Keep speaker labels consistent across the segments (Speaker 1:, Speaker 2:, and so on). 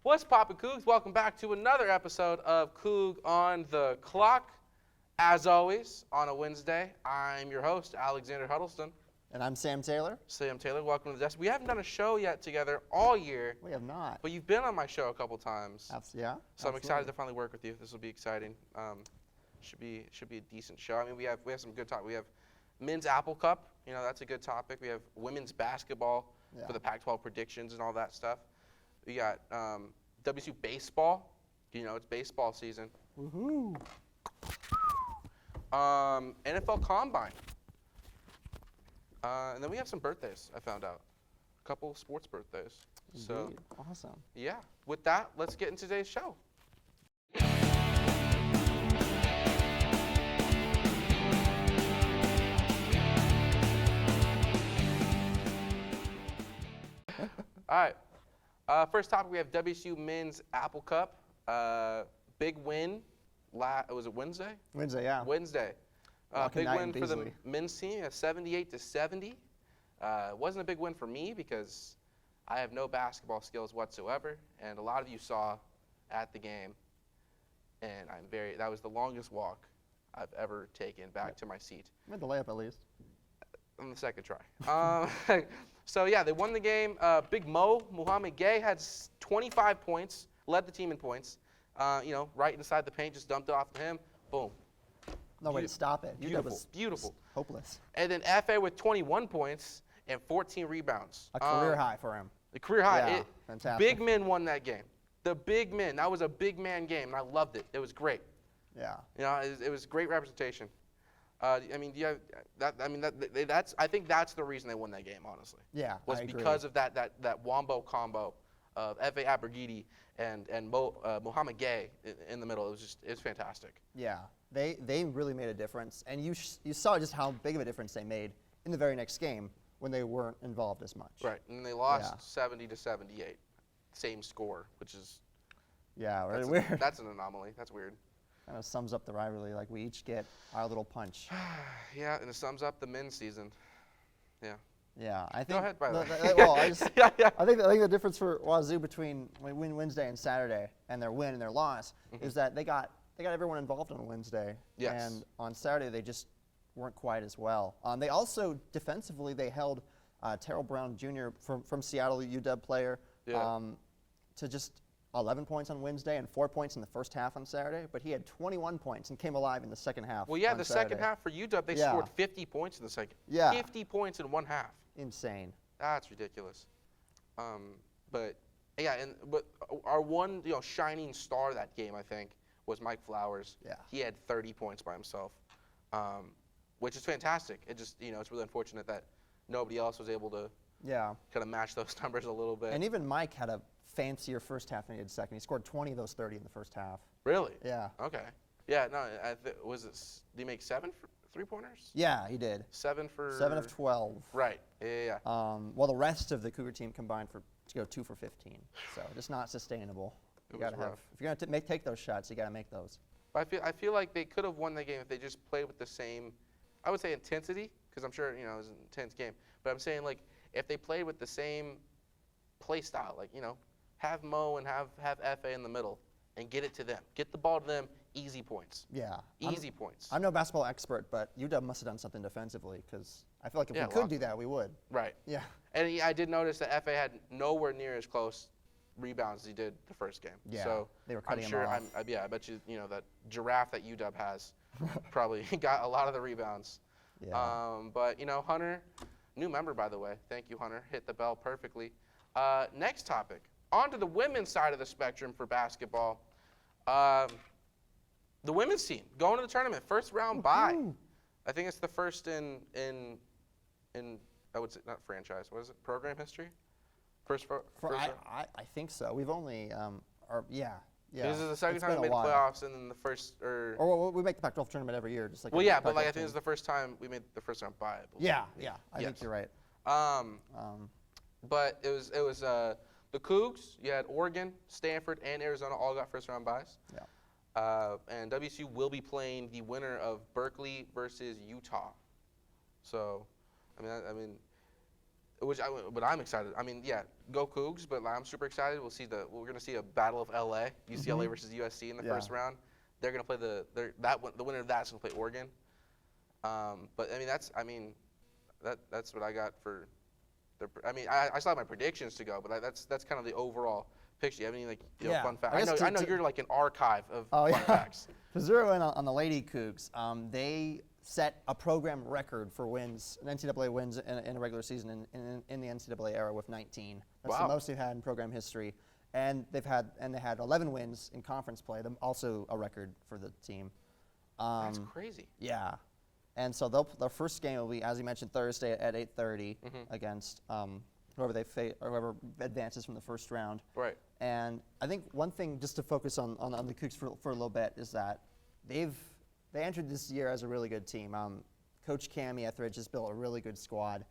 Speaker 1: What's poppin', Cougs? Welcome back to another episode of Coug on the Clock. As always, on a Wednesday, I'm your host, Alexander Huddleston.
Speaker 2: And I'm Sam Taylor.
Speaker 1: Sam Taylor, welcome to the desk. We haven't done a show yet together all year.
Speaker 2: We have not.
Speaker 1: But you've been on my show a couple times.
Speaker 2: Yeah.
Speaker 1: So
Speaker 2: absolutely.
Speaker 1: I'm excited to finally work with you. This will be exciting. Should be a decent show. I mean, we have some good talk. We have Men's Apple Cup. You know, that's a good topic. We have Women's Basketball for the Pac-12 predictions and all that stuff. We got WSU Baseball. You know, it's baseball season.
Speaker 2: Woohoo!
Speaker 1: NFL Combine. And then we have some birthdays, I found out. A couple of sports birthdays.
Speaker 2: Indeed.
Speaker 1: So,
Speaker 2: awesome.
Speaker 1: yeah. With that, let's get into today's show. All right. First topic, we have WSU Men's Apple Cup. Big win. Was it Wednesday?
Speaker 2: Wednesday, yeah.
Speaker 1: Wednesday. Big win for the men's team, 78-70. Wasn't a big win for me because I have no basketball skills whatsoever, and a lot of you saw at the game, and that was the longest walk I've ever taken back to my seat.
Speaker 2: Made the layup at least.
Speaker 1: On the second try. So yeah, they won the game. Big Mohamed Gay had 25 points, led the team in points. Right inside the paint, just dumped it off to him. Boom.
Speaker 2: No way to stop it.
Speaker 1: Beautiful.
Speaker 2: Hopeless.
Speaker 1: And then F.A. with 21 points and 14 rebounds.
Speaker 2: A career high for him.
Speaker 1: The career high.
Speaker 2: Yeah, fantastic.
Speaker 1: Big men won that game. The big men. That was a big man game, and I loved it. It was great.
Speaker 2: Yeah.
Speaker 1: You know, it was great representation. I think that's the reason they won that game, honestly.
Speaker 2: Yeah,
Speaker 1: was
Speaker 2: I agree.
Speaker 1: because of that wombo combo of F.A. Abergidi and Mohamed Gay in the middle. It was fantastic.
Speaker 2: Yeah, they really made a difference, and you saw just how big of a difference they made in the very next game when they weren't involved as much.
Speaker 1: Right, and they lost 70-78, same score, which is
Speaker 2: weird.
Speaker 1: That's an anomaly. That's weird.
Speaker 2: Kind of sums up the rivalry. Like we each get our little punch.
Speaker 1: Yeah, and it sums up the men's season. Yeah.
Speaker 2: Yeah, I think.
Speaker 1: Go ahead, by the way.
Speaker 2: I think the difference for Wazoo between win Wednesday and Saturday and their win and their loss is that they got everyone involved on Wednesday.
Speaker 1: Yes.
Speaker 2: And on Saturday they just weren't quite as well. They also defensively they held Terrell Brown Jr. from Seattle, the UW player, to just 11 points on Wednesday and 4 points in the first half on Saturday, but he had 21 points and came alive in the second half.
Speaker 1: Well, yeah,
Speaker 2: on
Speaker 1: the
Speaker 2: Saturday.
Speaker 1: second half for UW, they scored 50 points in the second.
Speaker 2: Yeah.
Speaker 1: 50 points in one half.
Speaker 2: Insane.
Speaker 1: That's ridiculous. But our one shining star that game, I think, was Mike Flowers.
Speaker 2: Yeah.
Speaker 1: He had 30 points by himself, which is fantastic. It just it's really unfortunate that nobody else was able to kind of match those numbers a little bit.
Speaker 2: And even Mike had a fancier first half than he did second. He scored 20 of those 30 in the first half.
Speaker 1: Really?
Speaker 2: Yeah.
Speaker 1: Okay. Yeah. No. Did he make 7 for three-pointers?
Speaker 2: Yeah, he did.
Speaker 1: 7 for.
Speaker 2: 7 of 12.
Speaker 1: Right. Yeah.
Speaker 2: Well, the rest of the Cougar team combined to go 2 for 15. So just not sustainable.
Speaker 1: It was rough.
Speaker 2: If you're gonna take those shots, you gotta make those.
Speaker 1: But I feel like they could have won the game if they just played with the same, I would say intensity, because I'm sure it was an intense game. But I'm saying like if they played with the same play style, like have Mo and have F.A. in the middle and get it to them. Get the ball to them, easy points.
Speaker 2: Yeah.
Speaker 1: Easy points.
Speaker 2: I'm no basketball expert, but UW must have done something defensively because I feel like if we could do that, we would.
Speaker 1: Right.
Speaker 2: Yeah.
Speaker 1: And I did notice that F.A. had nowhere near as close rebounds as he did the first game.
Speaker 2: Yeah.
Speaker 1: So
Speaker 2: they were cutting him off.
Speaker 1: I bet you, that giraffe that UW has probably got a lot of the rebounds.
Speaker 2: Yeah.
Speaker 1: But, Hunter, new member, by the way. Thank you, Hunter. Hit the bell perfectly. Next topic. On to the women's side of the spectrum for basketball. The women's team going to the tournament, first round bye. I think it's the first in I would say not franchise. What is it? Program history. First round?
Speaker 2: I think so. We've only yeah.
Speaker 1: This is the second time we made the playoffs, and then the first
Speaker 2: or we make the Pac-12 tournament every year, just like.
Speaker 1: Well, yeah, but I think it's the first time we made the first round bye.
Speaker 2: Yeah. I think you're right.
Speaker 1: But it was the Cougs. You had Oregon, Stanford, and Arizona all got first round byes.
Speaker 2: Yeah.
Speaker 1: And WSU will be playing the winner of Berkeley versus Utah. So, But I'm excited. I mean, yeah, go Cougs, but I'm super excited. We're gonna see a battle of LA, UCLA versus USC in the first round. They're gonna play the winner of that's gonna play Oregon. But I mean, that's what I got for. I still have my predictions to go, but that's kind of the overall picture. I mean, fun facts. I know you're like an archive of fun facts.
Speaker 2: To zero in on the Lady Cougs, they set a program record for wins, NCAA wins in a regular season in the NCAA era with 19. That's the most they've had in program history, and they had 11 wins in conference play. Also a record for the team.
Speaker 1: That's crazy.
Speaker 2: Yeah, and so their first game will be, as you mentioned, Thursday at 8:30 against whoever advances from the first round.
Speaker 1: Right.
Speaker 2: And I think one thing just to focus on the Cougs for a little bit is that they entered this year as a really good team. Coach Cammie Etheridge has built a really good squad,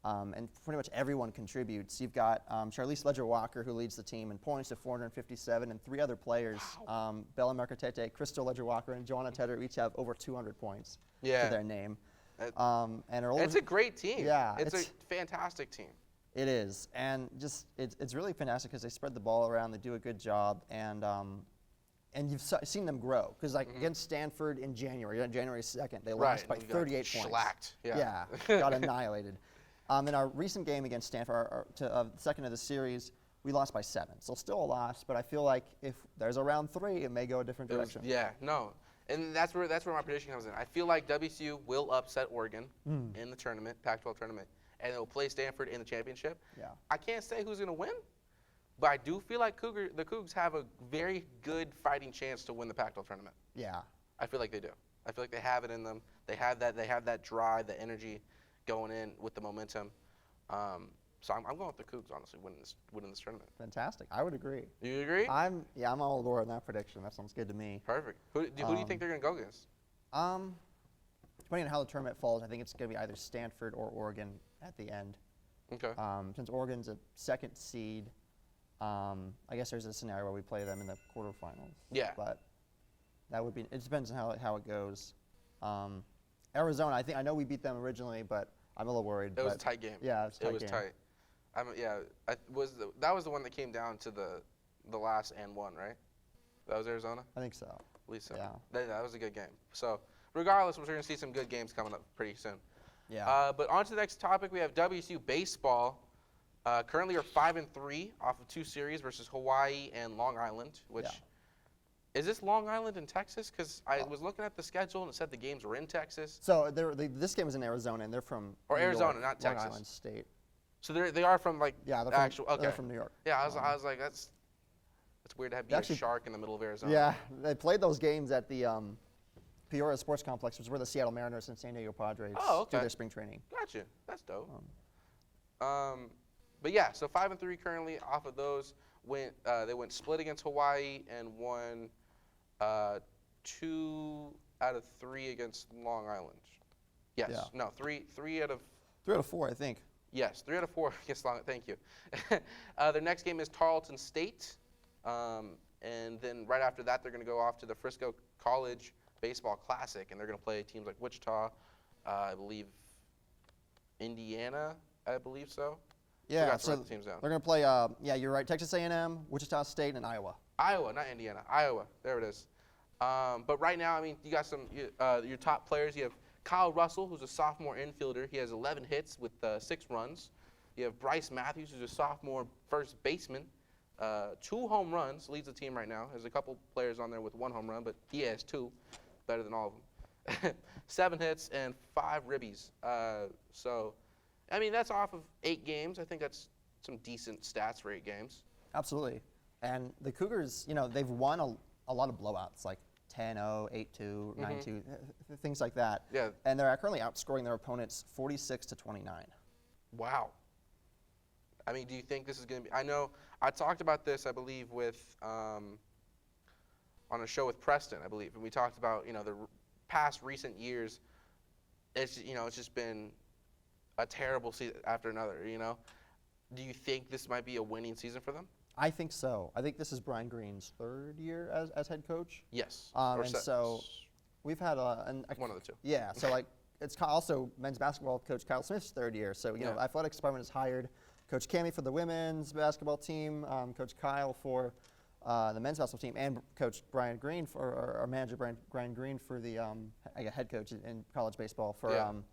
Speaker 2: and pretty much everyone contributes. You've got Charlize Ledger-Walker, who leads the team in points at 457, and 3 other players, Bella Mercatete, Crystal Ledger-Walker, and Joanna Tedder each have over 200 points to their name. And
Speaker 1: it's a great team.
Speaker 2: Yeah,
Speaker 1: it's a fantastic team.
Speaker 2: It is, and just it's really fantastic because they spread the ball around, they do a good job, and you've seen them grow. Because against Stanford in January, on January 2nd, they lost by 38 points.
Speaker 1: Shellacked.
Speaker 2: Yeah, got annihilated. In our recent game against Stanford, the second of the series, we lost by 7. So still a loss, but I feel like if there's a round 3, it may go a different direction.
Speaker 1: And that's where my prediction comes in. I feel like WSU will upset Oregon in the tournament, Pac-12 tournament, and it will play Stanford in the championship.
Speaker 2: Yeah.
Speaker 1: I can't say who's going to win, but I do feel like the Cougs have a very good fighting chance to win the Pac-12 tournament.
Speaker 2: Yeah.
Speaker 1: I feel like they do. I feel like they have it in them. They have that drive, the energy going in with the momentum. So I'm going with the Cougs, honestly, winning this tournament.
Speaker 2: Fantastic. I would agree.
Speaker 1: You agree?
Speaker 2: I'm all aboard on that prediction. That sounds good to me.
Speaker 1: Perfect. Who do you think they're going to go against?
Speaker 2: Depending on how the tournament falls, I think it's going to be either Stanford or Oregon at the end.
Speaker 1: Okay.
Speaker 2: Since Oregon's a 2nd seed, I guess there's a scenario where we play them in the quarterfinals.
Speaker 1: Yeah.
Speaker 2: But that would be. It depends on how it goes. Arizona, I know we beat them originally, but I'm a little worried.
Speaker 1: It was a tight game.
Speaker 2: Yeah, it was
Speaker 1: tight. That was the one that came down to the last and one, right? That was Arizona?
Speaker 2: I think so.
Speaker 1: At least so.
Speaker 2: Yeah.
Speaker 1: That was a good game. So regardless, we're going to see some good games coming up pretty soon.
Speaker 2: Yeah.
Speaker 1: But on to the next topic, we have WSU Baseball. Currently are 5-3 off of 2 series versus Hawaii and Long Island, which is this Long Island in Texas? Because I was looking at the schedule and it said the games were in Texas.
Speaker 2: So this game was in Arizona, and they're from
Speaker 1: Arizona,
Speaker 2: York,
Speaker 1: not Texas.
Speaker 2: Long Island State.
Speaker 1: So they are from
Speaker 2: they're from New York.
Speaker 1: Yeah, I was like that's weird to have a shark in the middle of Arizona.
Speaker 2: Yeah, they played those games at the Peoria Sports Complex, which is where the Seattle Mariners and San Diego Padres do their spring training.
Speaker 1: Gotcha. That's dope. But yeah, so 5-3 currently off of those. They went split against Hawaii and won 2 out of 3 against Long Island. Yes. Yeah. No, 3 out of
Speaker 2: 4, I think.
Speaker 1: Yes, 3 out of 4 against Long Island. Thank you. Their next game is Tarleton State, and then right after that, they're going to go off to the Frisco College Baseball Classic, and they're going to play teams like Wichita, I believe, Indiana, I believe so.
Speaker 2: Yeah, so the teams down. They're going to play, you're right, Texas A&M, Wichita State, and Iowa.
Speaker 1: Iowa, not Indiana. Iowa, there it is. But right now, I mean, you got your top players. You have Kyle Russell, who's a sophomore infielder. He has 11 hits with 6 runs. You have Bryce Matthews, who's a sophomore first baseman. 2 home runs, leads the team right now. There's a couple players on there with 1 home run, but he has 2, better than all of them. 7 hits and 5 ribbies. So, I mean, that's off of 8 games. I think that's some decent stats for 8 games.
Speaker 2: Absolutely. And the Cougars, they've won a lot of blowouts, like 10-0, 8-2, 9-2, things like that.
Speaker 1: Yeah.
Speaker 2: And they're currently outscoring their opponents 46-29.
Speaker 1: Wow. I mean, do you think this is going to be? I know I talked about this, I believe, with on a show with Preston, I believe, and we talked about the past recent years. It's just been a terrible season after another. Do you think this might be a winning season for them?
Speaker 2: I think so. I think this is Brian Green's 3rd year as head coach.
Speaker 1: Yes.
Speaker 2: And so we've had
Speaker 1: one of the 2.
Speaker 2: Yeah. So it's also men's basketball coach Kyle Smith's third year. So, you know, athletics department has hired Coach Cammie for the women's basketball team, Coach Kyle for the men's basketball team, and Coach Brian Green for our manager Brian Green for the head coach in college baseball for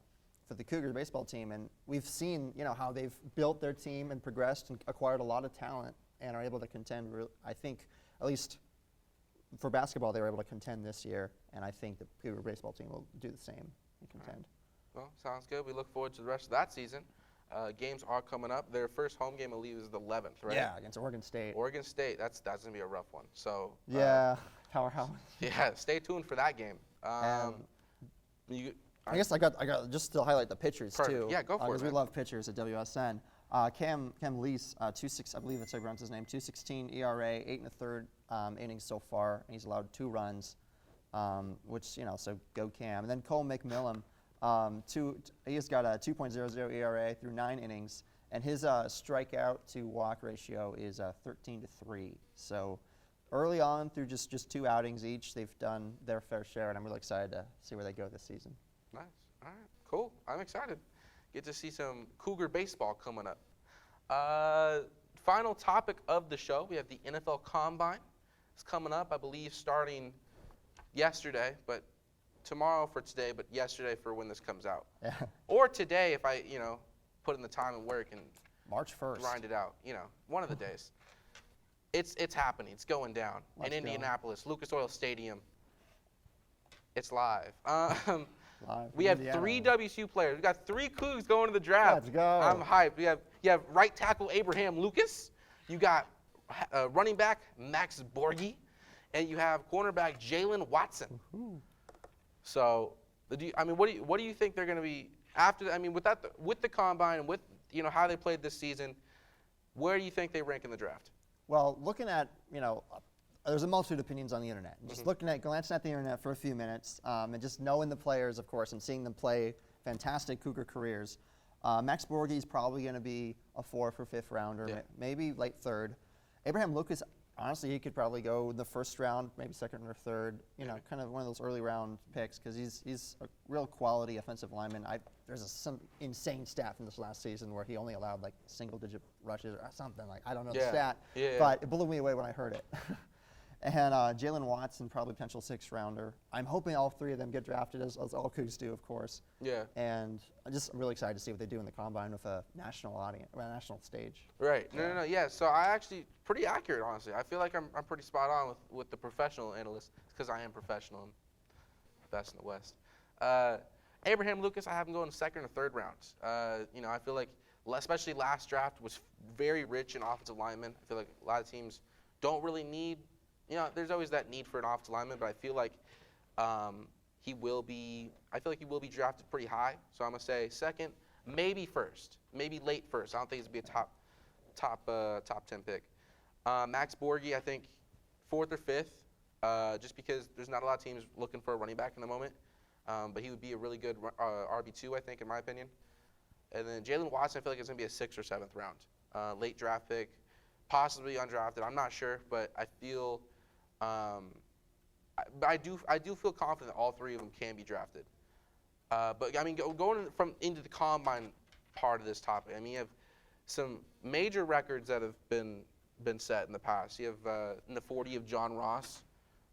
Speaker 2: the Cougar baseball team. And we've seen, you know, how they've built their team and progressed and acquired a lot of talent and are able to contend. I think, at least for basketball, they were able to contend this year, and I think the Cougar baseball team will do the same and contend.
Speaker 1: Right. Well, sounds good. We look forward to the rest of that season. Games are coming up. Their first home game, I believe, is the 11th, right?
Speaker 2: Yeah, against Oregon State.
Speaker 1: Oregon State. That's gonna be a rough one. So
Speaker 2: yeah, powerhouse.
Speaker 1: Yeah, stay tuned for that game.
Speaker 2: I guess I got just to highlight the pitchers too.
Speaker 1: Yeah, go for it.
Speaker 2: Because we love pitchers at WSN. Cam Lease, 2.6, I believe that's how you pronounce his name. 2.16 ERA, 8 1/3 innings so far, and he's allowed 2 runs, which, you know, so go Cam. And then Cole McMillan. He has got a 2.00 ERA through 9 innings, and his strikeout to walk ratio is 13-3. So early on, through just 2 outings each, they've done their fair share, and I'm really excited to see where they go this season.
Speaker 1: Nice. All right. Cool. I'm excited. Get to see some Cougar baseball coming up. Final topic of the show, we have the NFL Combine. It's coming up, I believe, starting yesterday, but tomorrow for today, but yesterday for when this comes out.
Speaker 2: Yeah.
Speaker 1: Or today if I, put in the time and work and
Speaker 2: March 1st.
Speaker 1: grind it out, one of the days. It's happening. It's going down in Indianapolis, Lucas Oil Stadium. It's live. We have 3 WSU players. We got 3 Cougs going to the draft.
Speaker 2: Let's go.
Speaker 1: I'm hyped. You have right tackle Abraham Lucas. You got running back Max Borghi, and you have cornerback Jalen Watson.
Speaker 2: Woo-hoo.
Speaker 1: So, what do you think they're going to be after? With the combine and with how they played this season, where do you think they rank in the draft?
Speaker 2: Well, looking at there's a multitude of opinions on the internet. Just glancing at the internet for a few minutes, and just knowing the players, of course, and seeing them play fantastic Cougar careers. Max Borghi is probably going to be a 4th or 5th rounder, maybe late 3rd. Abraham Lucas, honestly, he could probably go in the 1st round, maybe 2nd or 3rd. Kind of one of those early round picks because he's a real quality offensive lineman. There's some insane stat from this last season where he only allowed like single-digit rushes or something like I don't know the stat, but it blew me away when I heard it. And Jalen Watson, probably potential 6th rounder. I'm hoping all 3 of them get drafted, as all Cougs do, of course. Yeah. And I'm really excited to see what they do in the combine with a national audience, or a national stage.
Speaker 1: Right. No. Yeah. So I actually pretty accurate, honestly. I feel like I'm pretty spot on with the professional analysts because I am professional and best in the West. Abraham Lucas, I have him going 2nd or 3rd rounds. I feel like, especially last draft was very rich in offensive linemen. I feel like a lot of teams don't really need. There's always that need for an offensive lineman, but I feel like he will be drafted pretty high. So I'm gonna say 2nd, maybe 1st, maybe late 1st. I don't think it's gonna be a top 10 pick. Max Borghi, I think 4th or 5th, just because there's not a lot of teams looking for a running back in the moment. But he would be a really good RB2, I think, in my opinion. And then Jalen Watson, I feel like it's gonna be a 6th or 7th round, late draft pick, possibly undrafted. I'm not sure, but I feel. I do feel confident that all 3 of them can be drafted. But going into the combine part of this topic, you have some major records that have been set in the past. You have in the 40 of John Ross,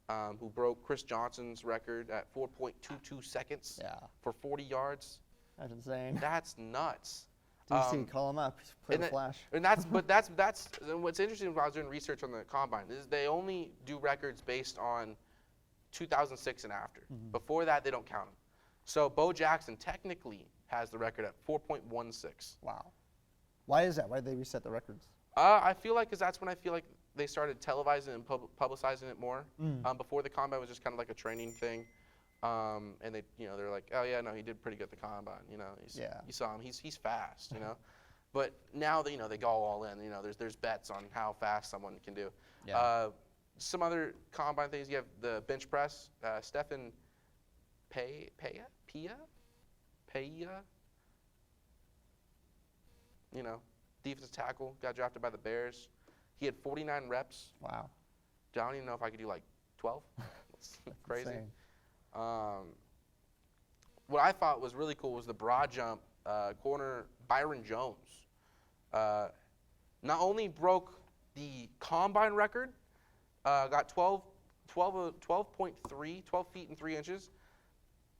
Speaker 1: who broke Chris Johnson's record at 4.22 seconds for 40 yards.
Speaker 2: That's insane.
Speaker 1: That's nuts.
Speaker 2: DC, call him up. Play the flash.
Speaker 1: And that's what's interesting when I was doing research on the combine is they only do records based on 2006 and after. Mm-hmm. Before that, they don't count them. So Bo Jackson technically has the record at 4.16.
Speaker 2: Wow. Why is that? Why did they reset the records?
Speaker 1: I feel like because that's when I feel like they started televising and publicizing it more. Before the combine was just kind of like a training thing. And they, they're like, oh yeah, no, he did pretty good at the combine. You saw him, he's fast, But now they go all in. There's bets on how fast someone can do. Yeah. Some other combine things. You have the bench press. Stephen Paya. Defensive tackle, got drafted by the Bears. He had 49 reps.
Speaker 2: Wow.
Speaker 1: I don't even know if I could do like 12. That's crazy. what I thought was really cool was the broad jump corner Byron Jones. Not only broke the combine record, got 12 feet and 3 inches,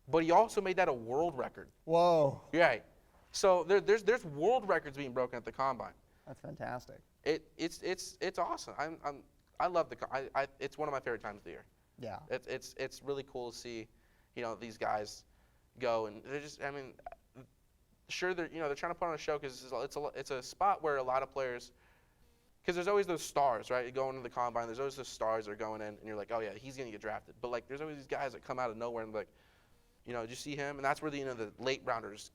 Speaker 1: but he also made that a world record.
Speaker 2: Whoa.
Speaker 1: Right. So there's world records being broken at the combine.
Speaker 2: That's fantastic.
Speaker 1: It's awesome. I love it's one of my favorite times of the year.
Speaker 2: Yeah.
Speaker 1: It's really cool to see, these guys go, and they're just, sure they're trying to put on a show because it's a spot where a lot of players, because there's always those stars, right? You go into the combine, there's always those stars that are going in, and you're like, oh yeah, he's gonna get drafted. But like, there's always these guys that come out of nowhere and like, did you see him? And that's where the late rounders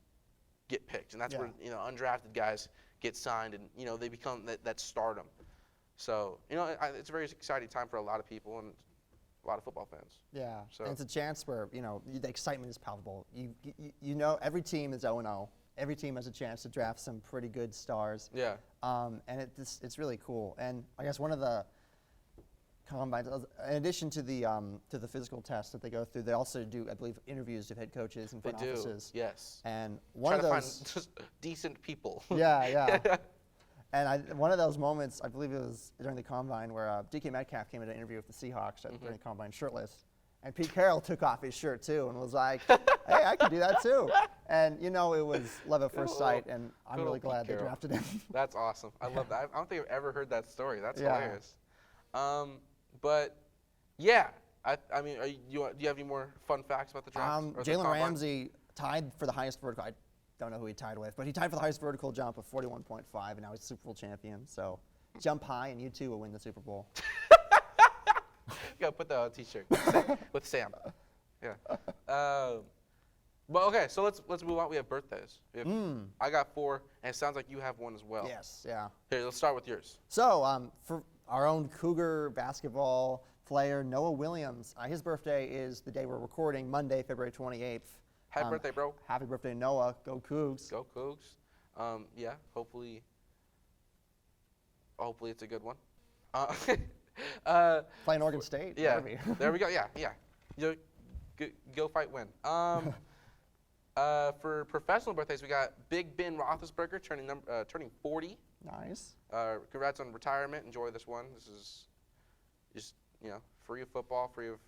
Speaker 1: get picked, and that's where undrafted guys get signed, and they become that stardom. So it's a very exciting time for a lot of people and a lot of football fans.
Speaker 2: Yeah,
Speaker 1: so
Speaker 2: and it's a chance where the excitement is palpable. Every team is 0-0. Every team has a chance to draft some pretty good stars.
Speaker 1: Yeah.
Speaker 2: And it's really cool. And I guess one of the combines, in addition to the physical tests that they go through, they also do, I believe, interviews of head coaches and front offices.
Speaker 1: Yes.
Speaker 2: And one of those,
Speaker 1: try to find just decent people.
Speaker 2: Yeah. And one of those moments, I believe it was during the combine, where DK Metcalf came in an interview with the Seahawks during the combine shirtless. And Pete Carroll took off his shirt too and was like, hey, I can do that too. And it was love at first sight, and I'm really glad they drafted him.
Speaker 1: That's awesome. I love that. I don't think I've ever heard that story. That's hilarious. But yeah, do you have any more fun facts about the draft?
Speaker 2: Jalen Ramsey tied for the highest vertical. I don't know who he tied with, but he tied for the highest vertical jump of 41.5, and now he's Super Bowl champion. So jump high, and you too will win the Super Bowl.
Speaker 1: You gotta put that on a T-shirt with Sam. Yeah. Well, okay. So let's move on. We have birthdays. I got 4, and it sounds like you have one as well.
Speaker 2: Yes. Yeah.
Speaker 1: Here, let's start with yours.
Speaker 2: So for our own Cougar basketball player Noah Williams, his birthday is the day we're recording, Monday, February 28th.
Speaker 1: Happy birthday, bro.
Speaker 2: Happy birthday, Noah. Go Cougs.
Speaker 1: Go Cougs. Yeah. Hopefully it's a good one.
Speaker 2: Playing Oregon State.
Speaker 1: Yeah. There we go. Yeah. Go fight, win. For professional birthdays, we got Big Ben Roethlisberger turning 40.
Speaker 2: Nice.
Speaker 1: Congrats on retirement. Enjoy this one. This is just free of football, free of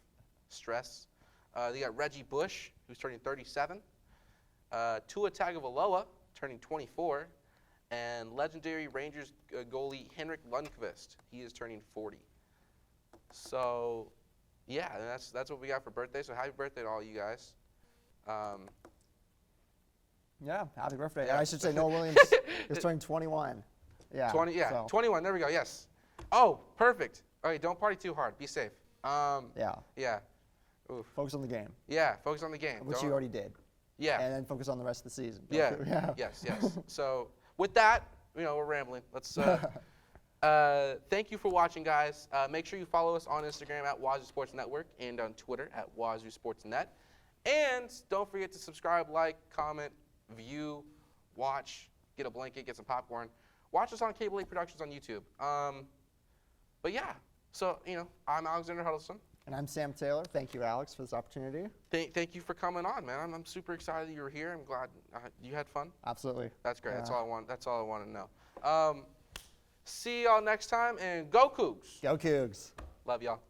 Speaker 1: stress. You got Reggie Bush, who's turning 37. Tua Tagovailoa turning 24. And legendary Rangers goalie Henrik Lundqvist, he is turning 40. So, yeah, that's what we got for birthday. So happy birthday to all you guys.
Speaker 2: Yeah, happy birthday. Yeah. I should say Noah Williams is turning 21. Yeah.
Speaker 1: 21. There we go. Yes. Oh, perfect. All right, don't party too hard. Be safe.
Speaker 2: Yeah.
Speaker 1: Oof.
Speaker 2: Focus on the game.
Speaker 1: Yeah, focus on the game.
Speaker 2: Which you already did.
Speaker 1: Yeah.
Speaker 2: And then focus on the rest of the season.
Speaker 1: Yeah. Yes. So with that, we're rambling. Let's. Thank you for watching, guys. Make sure you follow us on Instagram at Wazoo Sports Network and on Twitter at Wazoo Sports Net. And don't forget to subscribe, like, comment, view, watch, get a blanket, get some popcorn. Watch us on Cable 8 Productions on YouTube. But yeah, so I'm Alexander Huddleston.
Speaker 2: And I'm Sam Taylor. Thank you, Alex, for this opportunity.
Speaker 1: Thank you for coming on, man. I'm super excited that you were here. I'm glad you had fun.
Speaker 2: Absolutely.
Speaker 1: That's great. That's all I want. That's all I want to know. See y'all next time, and go Cougs.
Speaker 2: Go Cougs.
Speaker 1: Love y'all.